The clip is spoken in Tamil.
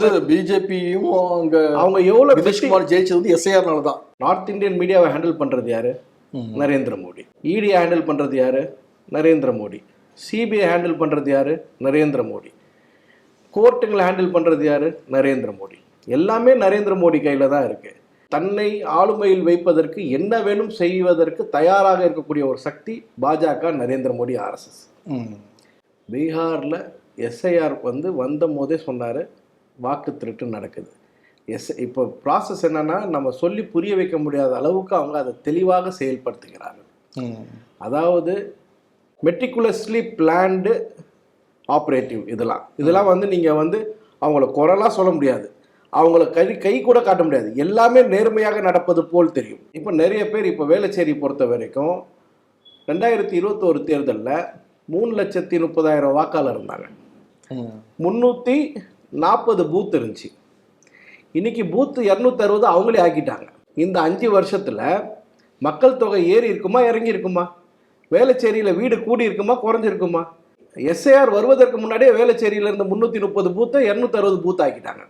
பிஜேபியும் அவங்க எவ்வளவு நிதிஷ்குமார் ஜெயிச்சது வந்து எஸ்ஐஆர்னால தான். நார்த் இந்தியன் மீடியாவை ஹேண்டில் பண்றது யாரு? நரேந்திர மோடி. இடி ஹேண்டில் பண்றது யாரு? நரேந்திர மோடி. சிபிஐ ஹேண்டில் பண்றது யாரு? நரேந்திர மோடி. கோர்ட்டுங்களை ஹேண்டில் பண்றது யாரு? நரேந்திர மோடி. எல்லாமே நரேந்திர மோடி கையில தான் இருக்கு. தன்னை ஆளுமையில் வைப்பதற்கு என்ன வேணும் செய்வதற்கு தயாராக இருக்கக்கூடிய ஒரு சக்தி பாஜக, நரேந்திர மோடி, ஆர்எஸ்எஸ். பீகாரில் எஸ்ஐஆர் வந்த போதே சொன்னார் வாக்கு திருட்டு நடக்குது. இப்போ ப்ராசஸ் என்னன்னா, நம்ம சொல்லி புரிய வைக்க முடியாத அளவுக்கு அவங்க அதை தெளிவாக செயல்படுத்துகிறார்கள். அதாவது மெட்டிகுலஸ்லி பிளான்டு ஆப்ரேட்டிவ். இதெல்லாம் நீங்கள் அவங்கள குறைலாம் சொல்ல முடியாது, அவங்கள கை கூட காட்ட முடியாது. எல்லாமே நேர்மையாக நடப்பது போல் தெரியும். இப்போ நிறைய பேர் இப்போ வேளச்சேரி பொறுத்த வரைக்கும் 2021 தேர்தலில் 3,30,000 வாக்காளர் இருந்தாங்க. 340 பூத் இருந்துச்சு. இன்னைக்கு பூத்து 260 அவங்களே ஆக்கிட்டாங்க. இந்த 5 வருஷத்துல மக்கள் தொகை ஏறி இருக்குமா, இறங்கி இருக்குமா? வேளச்சேரியில் வீடு கூடி இருக்குமா, குறைஞ்சிருக்குமா? எஸ்ஐஆர் வருவதற்கு முன்னாடியே வேளச்சேரியில இருந்த 330 பூத்தை 260 பூத் ஆக்கிட்டாங்க.